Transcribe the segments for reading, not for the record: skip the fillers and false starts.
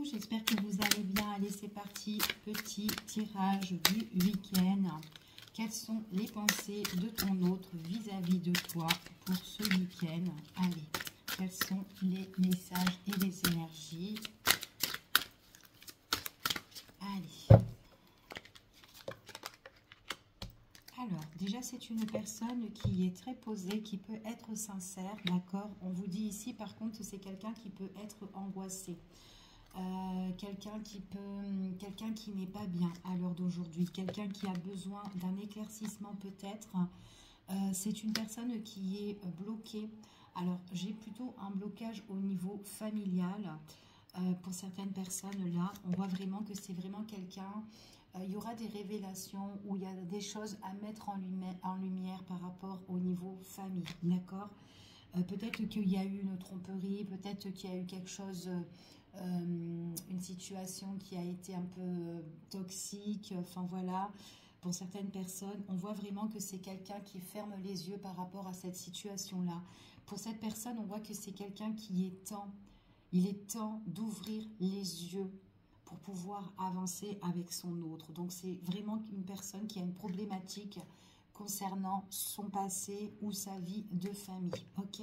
vous, j'espère que vous allez bien. Allez, c'est parti, petit tirage du week-end. Quelles sont les pensées de ton autre vis-à-vis de toi pour ce week-end? Allez, quels sont les messages et les énergies? Allez. Alors, déjà, c'est une personne qui est très posée, qui peut être sincère, d'accord? On vous dit ici, par contre, c'est quelqu'un qui peut être angoissé. Quelqu'un qui n'est pas bien à l'heure d'aujourd'hui, quelqu'un qui a besoin d'un éclaircissement peut-être. C'est une personne qui est bloquée. Alors, j'ai plutôt un blocage au niveau familial. Pour certaines personnes là, on voit vraiment que c'est vraiment quelqu'un, il y aura des révélations où il y a des choses à mettre en lumière par rapport au niveau famille, d'accord? Peut-être qu'il y a eu une tromperie, peut-être qu'il y a eu quelque chose, une situation qui a été un peu toxique, enfin voilà. Pour certaines personnes, on voit vraiment que c'est quelqu'un qui ferme les yeux par rapport à cette situation-là. Pour cette personne, on voit que c'est quelqu'un qui est temps. Il est temps d'ouvrir les yeux pour pouvoir avancer avec son autre. Donc, c'est vraiment une personne qui a une problématique concernant son passé ou sa vie de famille. Ok?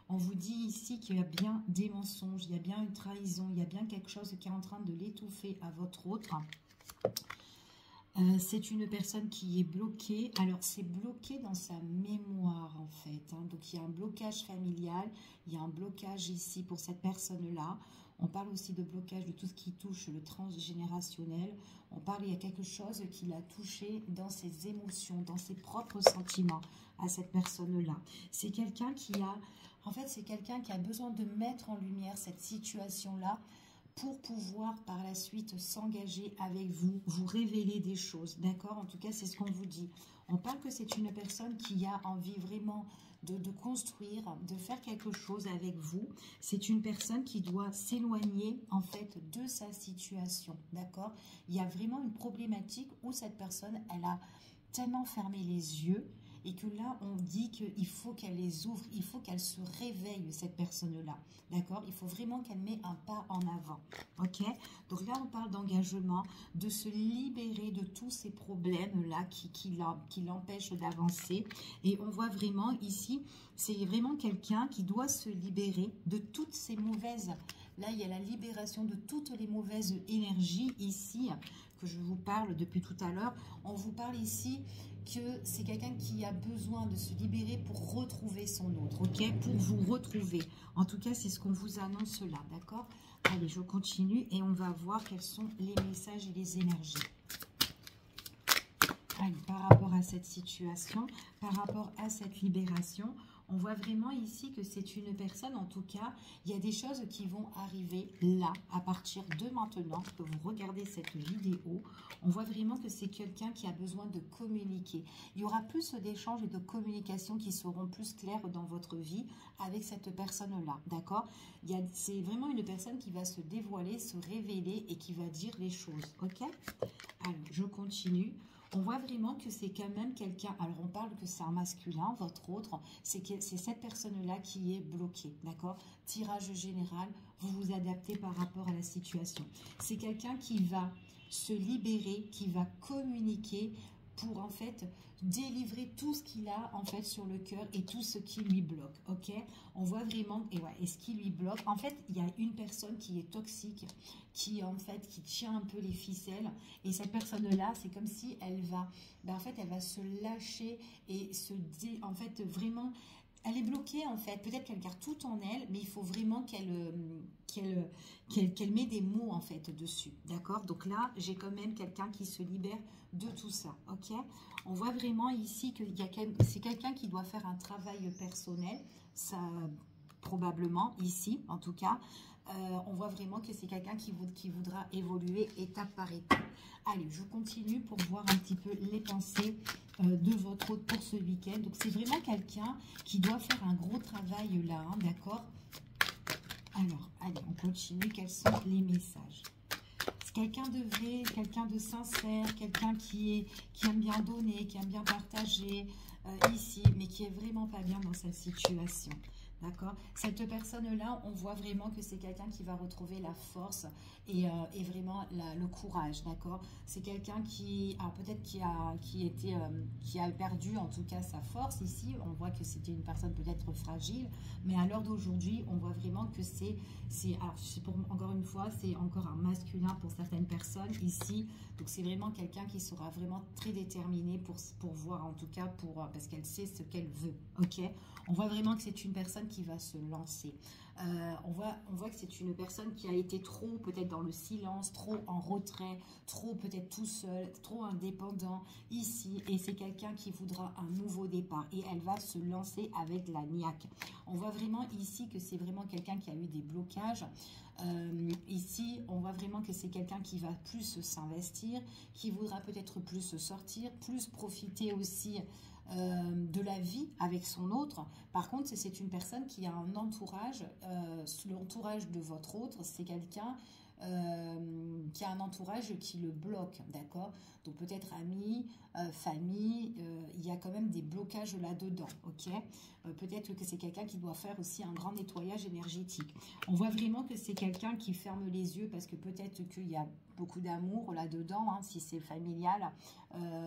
On vous dit ici qu'il y a bien des mensonges, il y a bien une trahison, il y a bien quelque chose qui est en train de l'étouffer à votre autre. C'est une personne qui est bloquée. Alors, c'est bloqué dans sa mémoire, en fait. Hein. Donc, il y a un blocage familial. Il y a un blocage ici pour cette personne-là. On parle aussi de blocage de tout ce qui touche le transgénérationnel. On parle, il y a quelque chose qui l'a touché dans ses émotions, dans ses propres sentiments à cette personne-là. C'est quelqu'un qui a... En fait, c'est quelqu'un qui a besoin de mettre en lumière cette situation-là pour pouvoir par la suite s'engager avec vous, vous révéler des choses, d'accord? En tout cas, c'est ce qu'on vous dit. On parle que c'est une personne qui a envie vraiment de construire, de faire quelque chose avec vous. C'est une personne qui doit s'éloigner, en fait, de sa situation, d'accord? Il y a vraiment une problématique où cette personne, elle a tellement fermé les yeux et que là, on dit qu'il faut qu'elle les ouvre, il faut qu'elle se réveille, cette personne-là, d'accord? Il faut vraiment qu'elle mette un pas en avant, ok? Donc là, on parle d'engagement, de se libérer de tous ces problèmes-là qui l'empêchent d'avancer. Et on voit vraiment ici, c'est vraiment quelqu'un qui doit se libérer de toutes ces mauvaises... Là, il y a la libération de toutes les mauvaises énergies ici, que je vous parle depuis tout à l'heure. On vous parle ici que c'est quelqu'un qui a besoin de se libérer pour retrouver son autre, ok? Pour vous retrouver. En tout cas, c'est ce qu'on vous annonce là, d'accord? Allez, je continue et on va voir quels sont les messages et les énergies. Allez, par rapport à cette situation, par rapport à cette libération, on voit vraiment ici que c'est une personne, en tout cas, il y a des choses qui vont arriver là, à partir de maintenant, que vous regardez cette vidéo. On voit vraiment que c'est quelqu'un qui a besoin de communiquer. Il y aura plus d'échanges et de communication qui seront plus clairs dans votre vie avec cette personne-là, d'accord? C'est vraiment une personne qui va se dévoiler, se révéler et qui va dire les choses, ok? Alors, je continue. On voit vraiment que c'est quand même quelqu'un, alors on parle que c'est un masculin, votre autre, c'est cette personne-là qui est bloquée, d'accord? Tirage général, vous vous adaptez par rapport à la situation. C'est quelqu'un qui va se libérer, qui va communiquer pour en fait délivrer tout ce qu'il a en fait sur le cœur et tout ce qui lui bloque, ok? On voit vraiment, et ce qui lui bloque, en fait, il y a une personne qui est toxique, qui tient un peu les ficelles, et cette personne-là, c'est comme si elle va, en fait, elle va se lâcher et en fait, vraiment, elle est bloquée en fait, peut-être qu'elle garde tout en elle, mais il faut vraiment qu'elle met des mots en fait dessus, d'accord? Donc là, j'ai quand même quelqu'un qui se libère de tout ça, ok? On voit vraiment ici que c'est quelqu'un qui doit faire un travail personnel, ça probablement ici en tout cas. On voit vraiment que c'est quelqu'un qui voudra évoluer étape par étape. Allez, je continue pour voir un petit peu les pensées de votre hôte pour ce week-end. Donc, c'est vraiment quelqu'un qui doit faire un gros travail là, hein, d'accord? Alors, allez, on continue. Quels sont les messages? C'est quelqu'un de vrai, quelqu'un de sincère, quelqu'un qui aime bien donner, qui aime bien partager ici, mais qui est vraiment pas bien dans cette situation. D'accord? Cette personne-là, on voit vraiment que c'est quelqu'un qui va retrouver la force et vraiment le courage, d'accord? C'est quelqu'un qui, peut-être qui a perdu en tout cas sa force ici. On voit que c'était une personne peut-être fragile, mais à l'heure d'aujourd'hui, on voit vraiment que encore une fois, c'est encore un masculin pour certaines personnes ici. Donc c'est vraiment quelqu'un qui sera vraiment très déterminé pour voir, en tout cas, parce qu'elle sait ce qu'elle veut, ok? On voit vraiment que c'est une personne qui va se lancer. On voit que c'est une personne qui a été trop peut-être dans le silence, trop en retrait, trop peut-être tout seul, trop indépendant ici. Et c'est quelqu'un qui voudra un nouveau départ. Et elle va se lancer avec la niaque. On voit vraiment ici que c'est vraiment quelqu'un qui a eu des blocages. Ici, on voit vraiment que c'est quelqu'un qui va plus s'investir, qui voudra peut-être plus sortir, plus profiter aussi de la vie avec son autre. Par contre, c'est une personne qui a un entourage, l'entourage de votre autre, c'est quelqu'un qui a un entourage qui le bloque, d'accord? Donc peut-être amis, famille, il y a quand même des blocages là-dedans, ok? Peut-être que c'est quelqu'un qui doit faire aussi un grand nettoyage énergétique. On voit vraiment que c'est quelqu'un qui ferme les yeux parce que peut-être qu'il y a beaucoup d'amour là-dedans, hein, si c'est familial,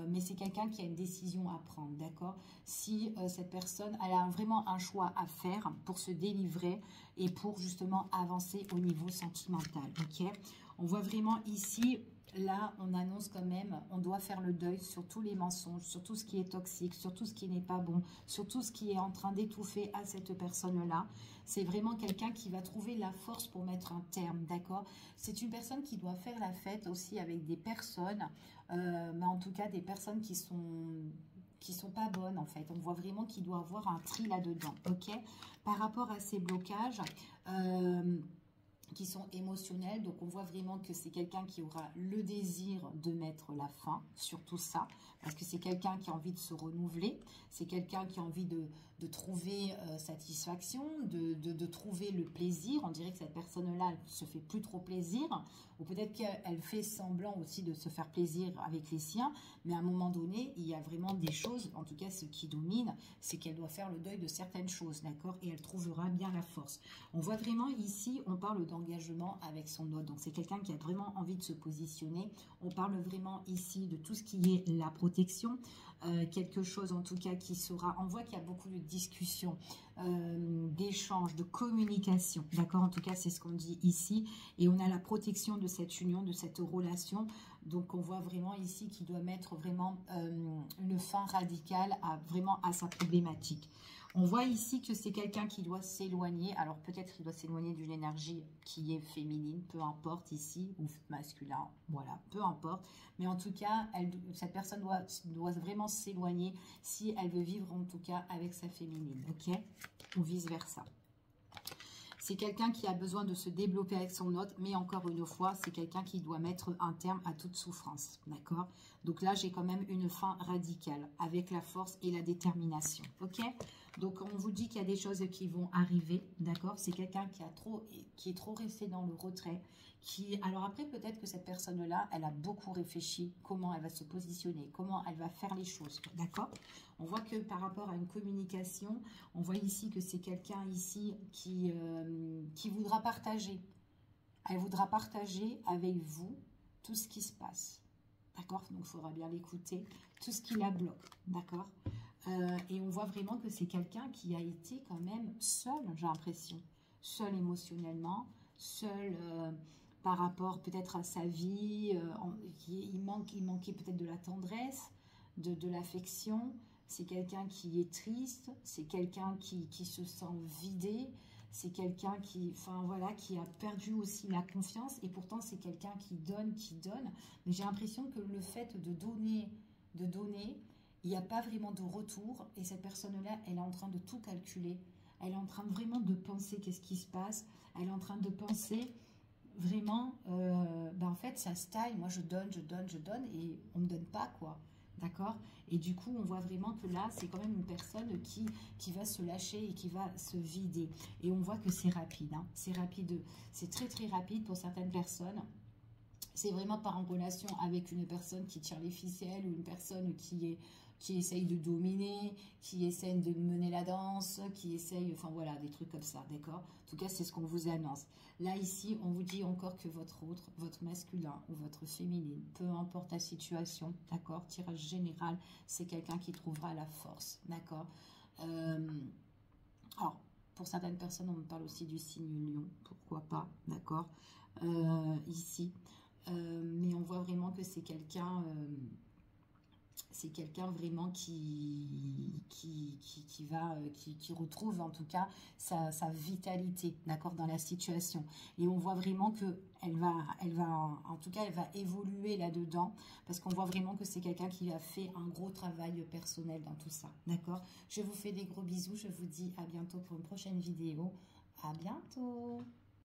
mais c'est quelqu'un qui a une décision à prendre, d'accord? Si cette personne, elle a vraiment un choix à faire pour se délivrer et pour justement avancer au niveau sentimental, ok? On voit vraiment ici, là, on annonce quand même, on doit faire le deuil sur tous les mensonges, sur tout ce qui est toxique, sur tout ce qui n'est pas bon, sur tout ce qui est en train d'étouffer à cette personne-là. C'est vraiment quelqu'un qui va trouver la force pour mettre un terme, d'accord? C'est une personne qui doit faire la fête aussi avec des personnes, mais en tout cas des personnes qui sont pas bonnes en fait. On voit vraiment qu'il doit avoir un tri là-dedans, ok? Par rapport à ces blocages, qui sont émotionnels, donc on voit vraiment que c'est quelqu'un qui aura le désir de mettre la fin sur tout ça, parce que c'est quelqu'un qui a envie de se renouveler, c'est quelqu'un qui a envie de trouver satisfaction, de trouver le plaisir. On dirait que cette personne-là ne se fait plus trop plaisir, ou peut-être qu'elle fait semblant aussi de se faire plaisir avec les siens, mais à un moment donné, il y a vraiment des choses, en tout cas ce qui domine, c'est qu'elle doit faire le deuil de certaines choses, d'accord? Et elle trouvera bien la force. On voit vraiment ici, on parle d'engagement avec son autre, donc c'est quelqu'un qui a vraiment envie de se positionner. On parle vraiment ici de tout ce qui est la protection, quelque chose en tout cas qui sera, on voit qu'il y a beaucoup de discussions, d'échanges, de communication, d'accord? En tout cas, c'est ce qu'on dit ici, et on a la protection de cette union, de cette relation. Donc, on voit vraiment ici qu'il doit mettre vraiment une fin radicale à sa problématique. On voit ici que c'est quelqu'un qui doit s'éloigner. Alors, peut-être qu'il doit s'éloigner d'une énergie qui est féminine, peu importe ici, ou masculin, voilà, peu importe. Mais en tout cas, cette personne doit vraiment s'éloigner si elle veut vivre en tout cas avec sa féminine, ok? Ou vice-versa. C'est quelqu'un qui a besoin de se développer avec son autre, mais encore une fois, c'est quelqu'un qui doit mettre un terme à toute souffrance, d'accord? Donc là, j'ai quand même une fin radicale, avec la force et la détermination, ok? Donc, on vous dit qu'il y a des choses qui vont arriver, d'accord? C'est quelqu'un qui est trop resté dans le retrait. Alors après, peut-être que cette personne-là, elle a beaucoup réfléchi comment elle va se positionner, comment elle va faire les choses, d'accord? On voit que par rapport à une communication, on voit ici que c'est quelqu'un ici qui voudra partager. Elle voudra partager avec vous tout ce qui se passe, d'accord? Donc, il faudra bien l'écouter, tout ce qui la bloque, d'accord? Et on voit vraiment que c'est quelqu'un qui a été quand même seul, j'ai l'impression. Seul émotionnellement, seul par rapport peut-être à sa vie. Il manquait peut-être de la tendresse, de l'affection. C'est quelqu'un qui est triste, c'est quelqu'un qui se sent vidé. C'est quelqu'un enfin voilà, qui a perdu aussi la confiance. Et pourtant, c'est quelqu'un qui donne. Mais j'ai l'impression que le fait de donner, il n'y a pas vraiment de retour, et cette personne-là, elle est en train de tout calculer. Elle est en train vraiment de penser qu'est-ce qui se passe. Elle est en train de penser vraiment, en fait, ça se taille. Moi, je donne, et on ne me donne pas, quoi. D'accord? Et du coup, on voit vraiment que là, c'est quand même une personne qui va se lâcher et qui va se vider. Et on voit que c'est rapide. Hein. C'est rapide. C'est très, très rapide pour certaines personnes. C'est vraiment pas en relation avec une personne qui tire les ficelles ou une personne qui est qui essaye de dominer, qui essaye de mener la danse, qui essaye, enfin voilà, des trucs comme ça, d'accord? En tout cas, c'est ce qu'on vous annonce. Là, ici, on vous dit encore que votre autre, votre masculin ou votre féminine, peu importe la situation, d'accord? Tirage général, c'est quelqu'un qui trouvera la force, d'accord? Alors, pour certaines personnes, on me parle aussi du signe lion, pourquoi pas, d'accord? Ici, mais on voit vraiment que c'est quelqu'un vraiment qui retrouve en tout cas sa vitalité, d'accord, dans la situation. Et on voit vraiment que en tout cas, elle va évoluer là-dedans, parce qu'on voit vraiment que c'est quelqu'un qui a fait un gros travail personnel dans tout ça, d'accord? Je vous fais des gros bisous, je vous dis à bientôt pour une prochaine vidéo. À bientôt!